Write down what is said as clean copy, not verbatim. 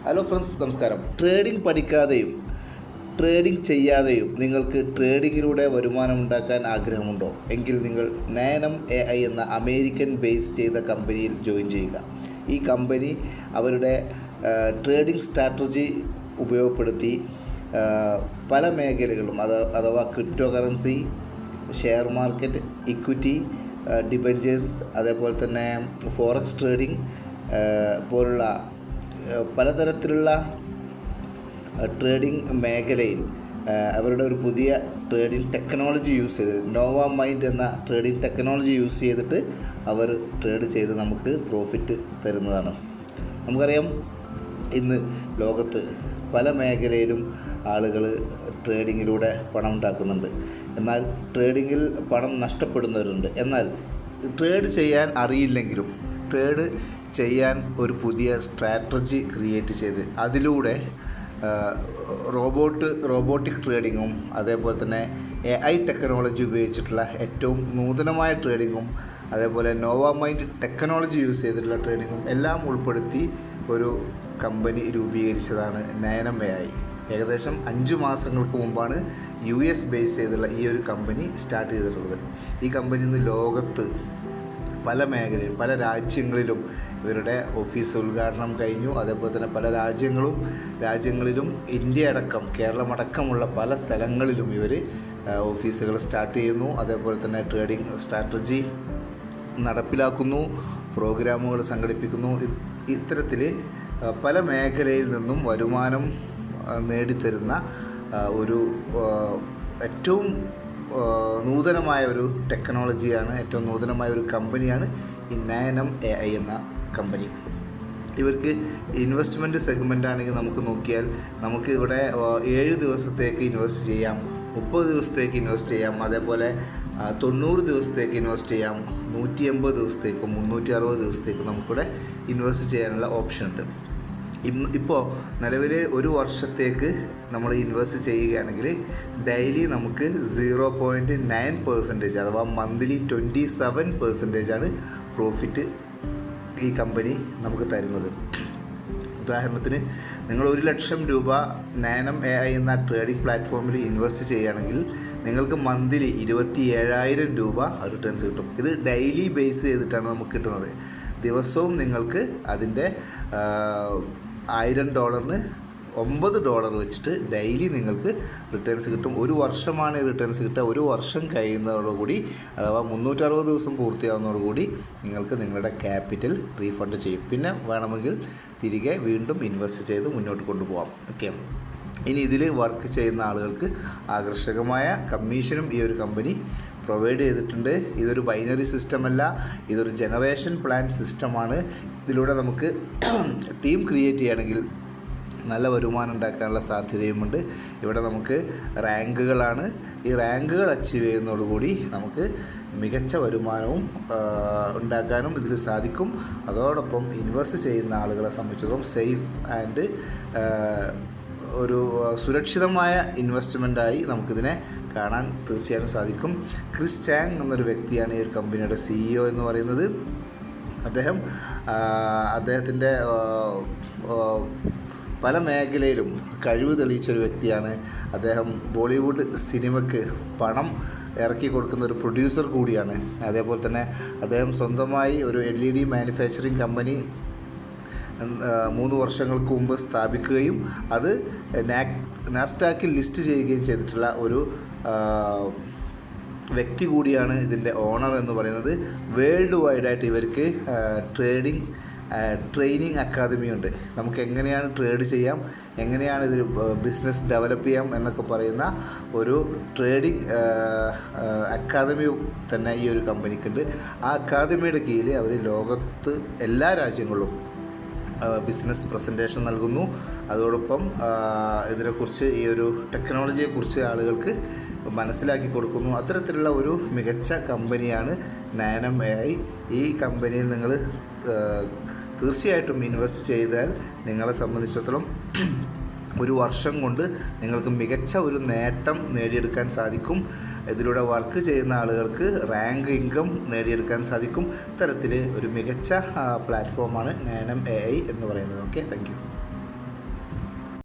Hello friends, നമസ്കാരം. Trading പഠിക്കാതെയും trading ചെയ്യാതെയും നിങ്ങൾക്ക് ട്രേഡിങ്ങിലൂടെ വരുമാനം ഉണ്ടാക്കാൻ ആഗ്രഹമുണ്ടോ? എങ്കിൽ നിങ്ങൾ നയനം AI എന്ന അമേരിക്കൻ ബേസ് ചെയ്ത കമ്പനിയിൽ ജോയിൻ ചെയ്യുക. ഈ കമ്പനി അവരുടെ ട്രേഡിംഗ് സ്ട്രാറ്റജി ഉപയോഗപ്പെടുത്തി പല മേഖലകളും അഥവാ crypto currency, share market, equity, debentures, അതേപോലെ തന്നെ ഫോറക്സ് ട്രേഡിംഗ് പോലുള്ള പലതരത്തിലുള്ള ട്രേഡിംഗ് മേഖലയിൽ അവരുടെ ഒരു പുതിയ ട്രേഡിംഗ് ടെക്നോളജി യൂസ് ചെയ്ത് നോവ മൈൻഡ് എന്ന ട്രേഡിംഗ് ടെക്നോളജി യൂസ് ചെയ്തിട്ട് അവർ ട്രേഡ് ചെയ്ത് നമുക്ക് പ്രോഫിറ്റ് തരുന്നതാണ്. നമുക്കറിയാം, ഇന്ന് ലോകത്ത് പല മേഖലയിലും ആളുകൾ ട്രേഡിങ്ങിലൂടെ പണം ഉണ്ടാക്കുന്നുണ്ട്. എന്നാൽ ട്രേഡിങ്ങിൽ പണം നഷ്ടപ്പെടുന്നവരുണ്ട്. എന്നാൽ ട്രേഡ് ചെയ്യാൻ അറിയില്ലെങ്കിലും ട്രേഡ് ചെയ്യാൻ ഒരു പുതിയ സ്ട്രാറ്റജി ക്രിയേറ്റ് ചെയ്ത് അതിലൂടെ റോബോട്ടിക് ട്രേഡിങ്ങും അതേപോലെ തന്നെ AI ടെക്നോളജി ഉപയോഗിച്ചിട്ടുള്ള ഏറ്റവും നൂതനമായ ട്രേഡിങ്ങും അതേപോലെ നോവ മൈൻഡ് ടെക്നോളജി യൂസ് ചെയ്തിട്ടുള്ള ട്രേഡിങ്ങും എല്ലാം ഉൾപ്പെടുത്തി ഒരു കമ്പനി രൂപീകരിച്ചതാണ് നയനം AI. ഏകദേശം 5 മാസങ്ങൾക്ക് മുമ്പാണ് US ബേസ് ചെയ്തുള്ള ഈ ഒരു കമ്പനി സ്റ്റാർട്ട് ചെയ്തിട്ടുള്ളത്. ഈ കമ്പനി ഇന്ന് ലോകത്ത് പല മേഖലയിലും പല രാജ്യങ്ങളിലും ഇവരുടെ ഓഫീസ് ഉദ്ഘാടനം കഴിഞ്ഞു. അതേപോലെ തന്നെ പല രാജ്യങ്ങളിലും ഇന്ത്യ അടക്കം കേരളമടക്കമുള്ള പല സ്ഥലങ്ങളിലും ഇവർ ഓഫീസുകൾ സ്റ്റാർട്ട് ചെയ്യുന്നു. അതേപോലെ തന്നെ ട്രേഡിംഗ് സ്ട്രാറ്റജി നടപ്പിലാക്കുന്നു, പ്രോഗ്രാമുകൾ സംഘടിപ്പിക്കുന്നു. ഇത്തരത്തിൽ പല മേഖലയിൽ നിന്നും വരുമാനം നേടിത്തരുന്ന ഒരു ഏറ്റവും നൂതനമായ ഒരു ടെക്നോളജിയാണ്, ഏറ്റവും നൂതനമായ ഒരു കമ്പനിയാണ് ഈ നയനം AI എന്ന കമ്പനി. ഇവർക്ക് ഇൻവെസ്റ്റ്മെൻറ്റ് സെഗ്മെൻ്റ് ആണെങ്കിൽ നമുക്ക് നോക്കിയാൽ നമുക്ക് ഇവിടെ 7 ദിവസത്തേക്ക് ഇൻവെസ്റ്റ് ചെയ്യാം, 30 ദിവസത്തേക്ക് ഇൻവെസ്റ്റ് ചെയ്യാം, അതേപോലെ 90 ദിവസത്തേക്ക് ഇൻവെസ്റ്റ് ചെയ്യാം, 180 ദിവസത്തേക്കും 360 ദിവസത്തേക്കും നമുക്കിവിടെ ഇൻവെസ്റ്റ് ചെയ്യാനുള്ള ഓപ്ഷൻ ഉണ്ട്. ഇപ്പോൾ നിലവിൽ 1 വർഷത്തേക്ക് നമ്മൾ ഇൻവെസ്റ്റ് ചെയ്യുകയാണെങ്കിൽ ഡെയിലി നമുക്ക് 0.9% അഥവാ മന്ത്ലി 27% പ്രോഫിറ്റ് ഈ കമ്പനി നമുക്ക് തരുന്നത്. ഉദാഹരണത്തിന് നിങ്ങൾ 1 ലക്ഷം രൂപ നയനം AI എന്ന ട്രേഡിംഗ് പ്ലാറ്റ്ഫോമിൽ ഇൻവെസ്റ്റ് ചെയ്യുകയാണെങ്കിൽ നിങ്ങൾക്ക് മന്ത്ലി 27,000 രൂപ റിട്ടേൺസ് കിട്ടും. ഇത് ഡെയിലി ബേസ് ചെയ്തിട്ടാണ് നമുക്ക് കിട്ടുന്നത്. ദിവസവും നിങ്ങൾക്ക് അതിൻ്റെ $1,000 $9 വെച്ചിട്ട് ഡെയിലി നിങ്ങൾക്ക് റിട്ടേൺസ് കിട്ടും. 1 വർഷമാണ് റിട്ടേൺസ് കിട്ടുക. 1 വർഷം കഴിയുന്നതോടുകൂടി അഥവാ 360 ദിവസം പൂർത്തിയാവുന്നതോടുകൂടി നിങ്ങൾക്ക് നിങ്ങളുടെ ക്യാപിറ്റൽ റീഫണ്ട് ചെയ്യും. പിന്നെ വേണമെങ്കിൽ തിരികെ വീണ്ടും ഇൻവെസ്റ്റ് ചെയ്ത് മുന്നോട്ട് കൊണ്ടുപോകാം. ഓക്കെ, ഇനി ഇതിൽ വർക്ക് ചെയ്യുന്ന ആളുകൾക്ക് ആകർഷകമായ കമ്മീഷനും ഈ ഒരു കമ്പനി പ്രൊവൈഡ് ചെയ്തിട്ടുണ്ട്. ഇതൊരു ബൈനറി സിസ്റ്റമല്ല, ഇതൊരു ജനറേഷൻ പ്ലാൻ സിസ്റ്റമാണ്. ഇതിലൂടെ നമുക്ക് ടീം ക്രിയേറ്റ് ചെയ്യുകയാണെങ്കിൽ നല്ല വരുമാനം ഉണ്ടാക്കാനുള്ള സാധ്യതയുമുണ്ട്. ഇവിടെ നമുക്ക് റാങ്കുകളാണ്. ഈ റാങ്കുകൾ അച്ചീവ് ചെയ്യുന്നതോടുകൂടി നമുക്ക് മികച്ച വരുമാനവും ഉണ്ടാക്കാനും ഇതിൽ സാധിക്കും. അതോടൊപ്പം ഇൻവെസ്റ്റ് ചെയ്യുന്ന ആളുകളെ സംബന്ധിച്ചിടത്തോളം സേഫ് ആൻഡ് ഒരു സുരക്ഷിതമായ ഇൻവെസ്റ്റ്മെൻറ്റായി നമുക്കിതിനെ കാണാൻ തീർച്ചയായും സാധിക്കും. ക്രിസ് ചാങ് എന്നൊരു വ്യക്തിയാണ് ഈ ഒരു കമ്പനിയുടെ CEO എന്ന് പറയുന്നത്. അദ്ദേഹത്തിൻ്റെ പല മേഖലയിലും കഴിവ് തെളിയിച്ചൊരു വ്യക്തിയാണ്. അദ്ദേഹം ബോളിവുഡ് സിനിമയ്ക്ക് പണം ഇറക്കി കൊടുക്കുന്ന ഒരു പ്രൊഡ്യൂസർ കൂടിയാണ്. അതേപോലെ തന്നെ അദ്ദേഹം സ്വന്തമായി ഒരു LED മാനുഫാക്ചറിങ് കമ്പനി 3 വർഷങ്ങൾക്ക് മുമ്പ് സ്ഥാപിക്കുകയും അത് നാസ്ഡാക്കിൽ ലിസ്റ്റ് ചെയ്യുകയും ചെയ്തിട്ടുള്ള ഒരു വ്യക്തി കൂടിയാണ് ഇതിൻ്റെ ഓണർ എന്ന് പറയുന്നത്. വേൾഡ് വൈഡായിട്ട് ഇവർക്ക് ട്രെയിനിങ് അക്കാദമിയുണ്ട്. നമുക്ക് എങ്ങനെയാണ് ട്രേഡ് ചെയ്യാം, എങ്ങനെയാണ് ഇതിൽ ബിസിനസ് ഡെവലപ്പ് ചെയ്യാം എന്നൊക്കെ പറയുന്ന ഒരു ട്രേഡിംഗ് അക്കാദമി തന്നെ ഈ ഒരു കമ്പനിക്കുണ്ട്. ആ അക്കാദമിയുടെ കീഴിൽ അവർ ലോകത്ത് എല്ലാ രാജ്യങ്ങളിലും ബിസിനസ് പ്രസൻറ്റേഷൻ നൽകുന്നു. അതോടൊപ്പം ഇതിനെക്കുറിച്ച് ഈ ഒരു ടെക്നോളജിയെക്കുറിച്ച് ആളുകൾക്ക് മനസ്സിലാക്കി കൊടുക്കുന്നു. അത്തരത്തിലുള്ള ഒരു മികച്ച കമ്പനിയാണ് നയനം AI. ഈ കമ്പനിയിൽ നിങ്ങൾ തീർച്ചയായിട്ടും ഇൻവെസ്റ്റ് ചെയ്താൽ നിങ്ങളെ സംബന്ധിച്ചിടത്തോളം 1 വർഷം കൊണ്ട് നിങ്ങൾക്ക് മികച്ച ഒരു നേട്ടം നേടിയെടുക്കാൻ സാധിക്കും. ഇതിലൂടെ വർക്ക് ചെയ്യുന്ന ആളുകൾക്ക് റാങ്ക് ഇൻകം നേടിയെടുക്കാൻ സാധിക്കും. ഇത്തരത്തിൽ ഒരു മികച്ച പ്ലാറ്റ്ഫോമാണ് നയനം AI എന്ന് പറയുന്നത്. Okay, thank you.